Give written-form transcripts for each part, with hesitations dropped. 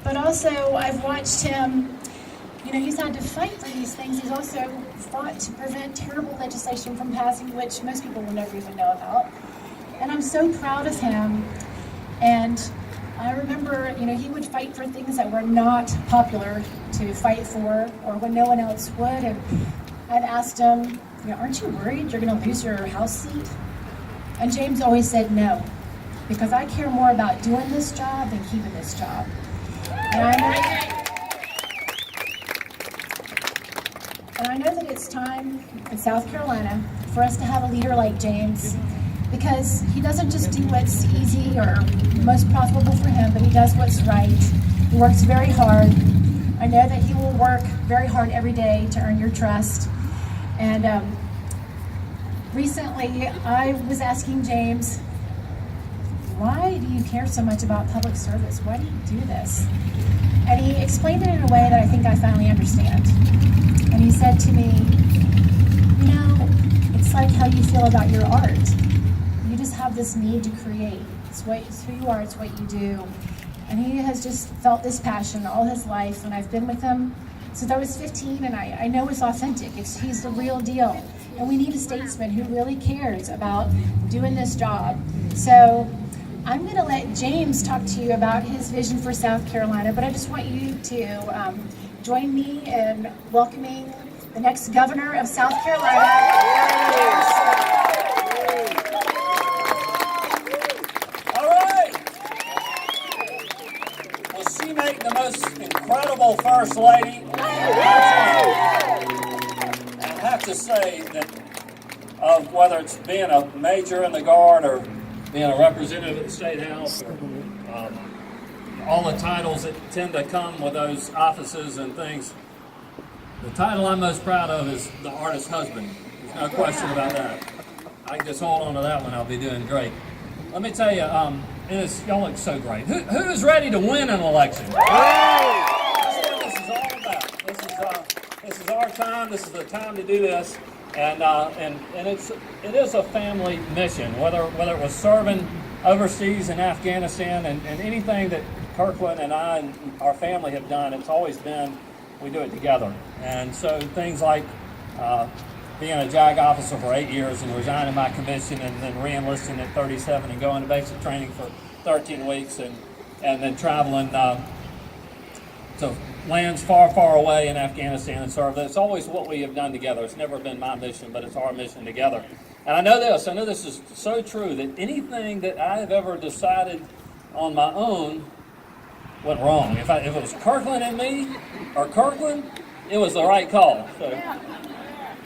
but also I've watched him, he's had to fight for these things. He's also fought to prevent terrible legislation from passing, which most people will never even know about. And I'm so proud of him. And I remember, he would fight for things that were not popular to fight for, or when no one else would. And I'd asked him, aren't you worried you're going to lose your House seat? And James always said no, because I care more about doing this job than keeping this job. And I know that it's time in South Carolina for us to have a leader like James, because he doesn't just do what's easy or most profitable for him, but he does what's right. He works very hard. I know that he will work very hard every day to earn your trust. And recently, I was asking James, why do you care so much about public service? Why do you do this? And he explained it in a way that I think I finally understand. And he said to me, it's like how you feel about your art. You just have this need to create. It's who you are, it's what you do. And he has just felt this passion all his life, and I've been with him since I was 15, and I know it's authentic. He's the real deal. And we need a statesman who really cares about doing this job. So I'm going to let James talk to you about his vision for South Carolina, but I just want you to join me in welcoming the next governor of South Carolina. The most incredible First Lady. I have to say that whether it's being a major in the Guard or being a representative at the State House or all the titles that tend to come with those offices and things, the title I'm most proud of is the artist's husband. There's no question about that. I can just hold on to that one. I'll be doing great. Let me tell you, y'all look so great. Who is ready to win an election? That's what this is all about. This is our time. This is the time to do this, and it is a family mission. Whether it was serving overseas in Afghanistan and anything that Kirkland and I and our family have done, it's always been we do it together. And so things like being a JAG officer for 8 years and resigning my commission and then re-enlisting at 37 and going to basic training for 13 weeks and then traveling to lands far, far away in Afghanistan and serve. It's always what we have done together. It's never been my mission, but it's our mission together. And I know this is so true, that anything that I have ever decided on my own went wrong. If it was Kirkland and me, or Kirkland, it was the right call.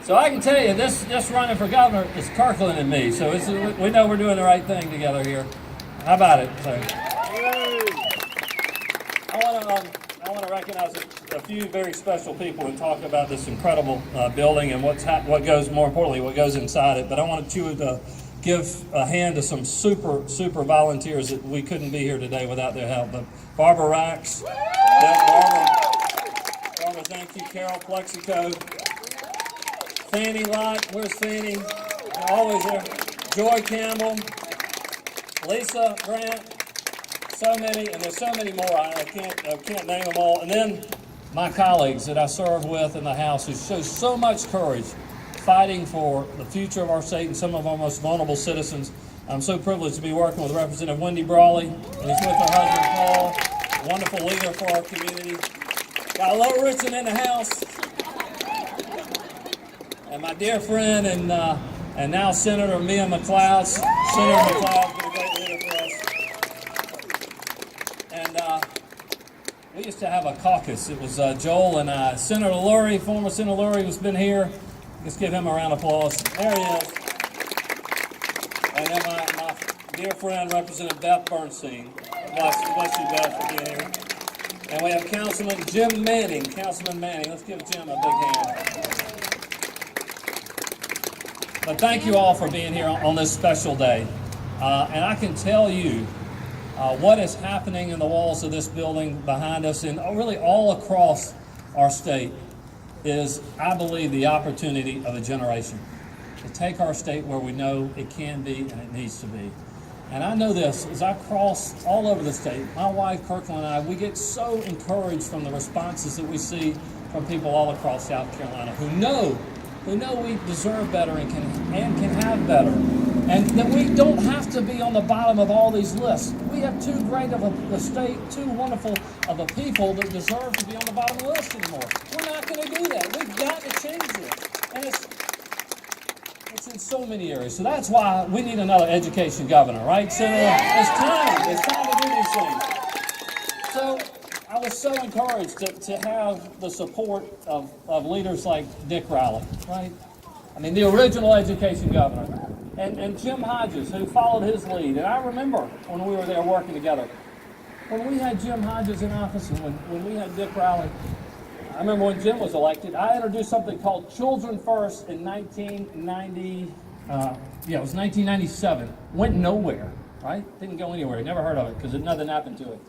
So I can tell you, this running for governor is Kirkland and me. So we know we're doing the right thing together here. How about it? So, I want to recognize a few very special people and talk about this incredible building and what goes, more importantly, what goes inside it. But I want you to give a hand to some super volunteers that we couldn't be here today without their help. But Barbara Rax, Barbara, thank you. Carol Plexico. Fanny Lott, where's Fanny? Always there. Joy Campbell, Lisa Grant, so many, and there's so many more. I can't name them all. And then my colleagues that I serve with in the House who show so much courage fighting for the future of our state and some of our most vulnerable citizens. I'm so privileged to be working with Representative Wendy Brawley, and he's with her husband Paul, a wonderful leader for our community. Got Low Richard in the House. And my dear friend and now Senator Mia McLeod. Senator McLeod's been a great leader for us. And we used to have a caucus. It was Joel and I. Senator Lurie, former Senator Lurie, has been here. Let's give him a round of applause. There he is. And then my dear friend, Representative Beth Bernstein. Bless you, Beth, for being here. And we have Councilman Jim Manning. Councilman Manning. Let's give Jim a big hand. But thank you all for being here on this special day. And I can tell you what is happening in the walls of this building behind us and really all across our state is, I believe, the opportunity of a generation to take our state where we know it can be and it needs to be. And I know this, as I cross all over the state, my wife, Kirkland, and I, we get so encouraged from the responses that we see from people all across South Carolina who know we deserve better and can have better. And that we don't have to be on the bottom of all these lists. We have too great of a state, too wonderful of a people that deserve to be on the bottom of the list anymore. We're not going to do that. We've got to change this. And it's in so many areas. So that's why we need another education governor, right, Senator? It's time to do these things. So I was so encouraged to have the support of leaders like Dick Riley, right? I mean, the original education governor. And Jim Hodges, who followed his lead. And I remember when we were there working together, when we had Jim Hodges in office and when we had Dick Riley, I remember when Jim was elected, I introduced something called Children First in 1997. Went nowhere, right? Didn't go anywhere. Never heard of it because nothing happened to it.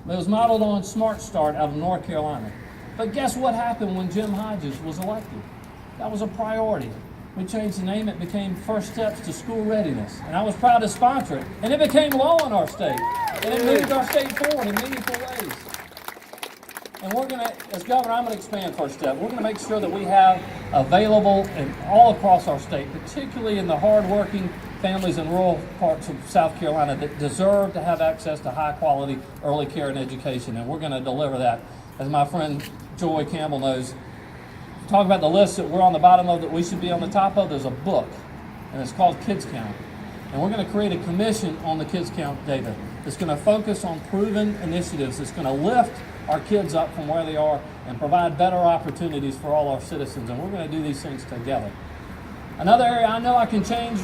But it was modeled on Smart Start out of North Carolina. But guess what happened when Jim Hodges was elected? That was a priority. We changed the name. It became First Steps to School Readiness. And I was proud to sponsor it. And it became law in our state. And it moved our state forward in meaningful ways. And we're going to, as governor, I'm going to expand First Step. We're going to make sure that we have available and all across our state, particularly in the hardworking families in rural parts of South Carolina that deserve to have access to high quality early care and education. And we're going to deliver that. As my friend Joy Campbell knows, talk about the list that we're on the bottom of that we should be on the top of. There's a book, and it's called Kids Count. And we're going to create a commission on the Kids Count data that's going to focus on proven initiatives that's going to lift our kids up from where they are and provide better opportunities for all our citizens. And we're going to do these things together. Another area I know I can change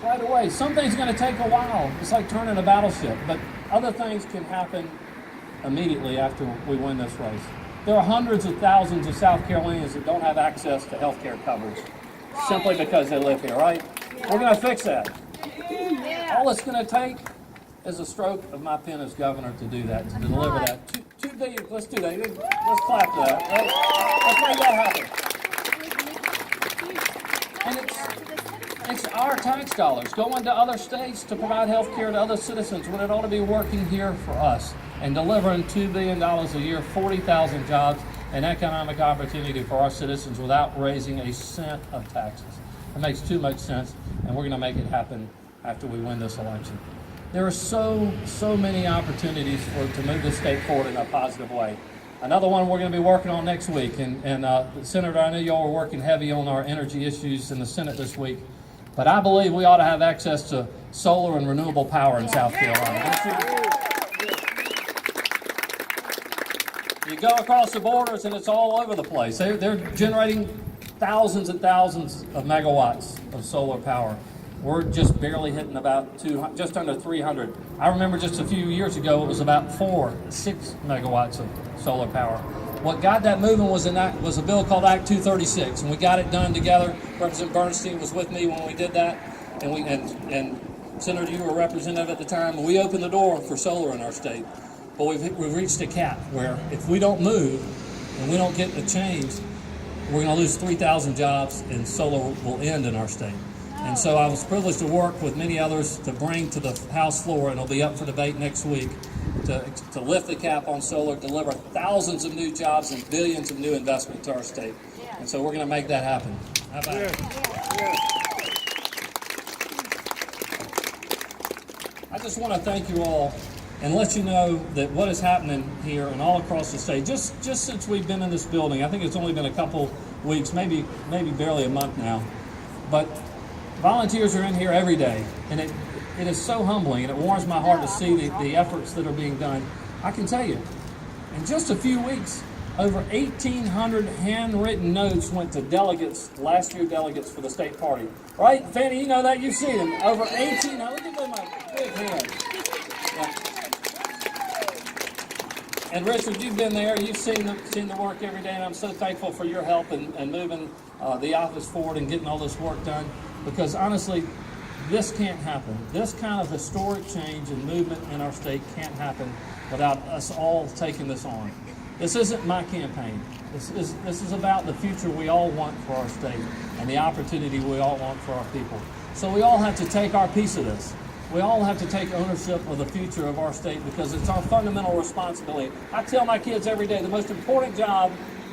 right away. Some things are going to take a while. It's like turning a battleship. But other things can happen immediately after we win this race. There are hundreds of thousands of South Carolinians that don't have access to health care coverage simply because they live here, right? We're going to fix that. All it's going to take is a stroke of my pen as governor to do that, to deliver that. $2 billion, let's do that. Let's clap that. Let's make that happen. And it's our tax dollars going to other states to provide health care to other citizens when it ought to be working here for us and delivering $2 billion a year, 40,000 jobs, and economic opportunity for our citizens without raising a cent of taxes. It makes too much sense, and we're going to make it happen after we win this election. There are so many opportunities to move this state forward in a positive way. Another one we're going to be working on next week, and Senator, I know y'all are working heavy on our energy issues in the Senate this week, but I believe we ought to have access to solar and renewable power in South Carolina. You go across the borders and it's all over the place. They're generating thousands and thousands of megawatts of solar power. We're just barely hitting about just under 300. I remember just a few years ago it was about 6 megawatts of solar power. What got that moving was a bill called Act 236, and we got it done together. Representative Bernstein was with me when we did that, and Senator, you were a representative at the time, and we opened the door for solar in our state. But we've reached a cap where if we don't move and we don't get a change, we're going to lose 3,000 jobs and solar will end in our state. And so I was privileged to work with many others to bring to the House floor, and it'll be up for debate next week, to lift the cap on solar, deliver thousands of new jobs and billions of new investment to our state. And so we're going to make that happen. How about it? I just want to thank you all and let you know that what is happening here and all across the state, just since we've been in this building, I think it's only been a couple weeks, maybe barely a month now, but volunteers are in here every day, and it is so humbling, and it warms my heart to see the efforts that are being done. I can tell you, in just a few weeks, over 1,800 handwritten notes went to last year delegates for the state party. Right, Fanny, you know that, you've seen them. Over 1,800, look at my big hand. Yeah. And Richard, you've been there, you've seen the work every day, and I'm so thankful for your help in moving the office forward and getting all this work done. Because honestly, this can't happen. This kind of historic change and movement in our state can't happen without us all taking this on. This isn't my campaign. This is about the future we all want for our state and the opportunity we all want for our people. So we all have to take our piece of this. We all have to take ownership of the future of our state because it's our fundamental responsibility. I tell my kids every day, the most important job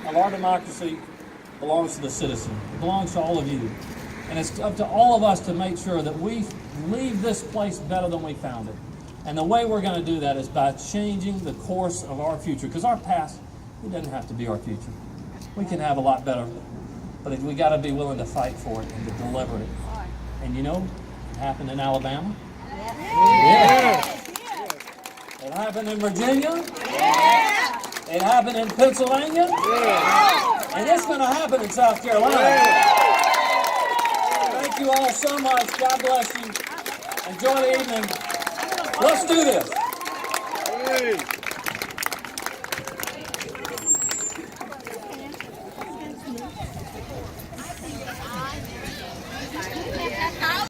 of our democracy belongs to the citizen. It belongs to all of you. And it's up to all of us to make sure that we leave this place better than we found it. And the way we're going to do that is by changing the course of our future. Because our past, it doesn't have to be our future. We can have a lot better. But we got to be willing to fight for it and to deliver it. And you know, it happened in Alabama. Yeah. It happened in Virginia. It happened in Pennsylvania. And it's going to happen in South Carolina. Thank you all so much. God bless you. Enjoy the evening. Let's do this.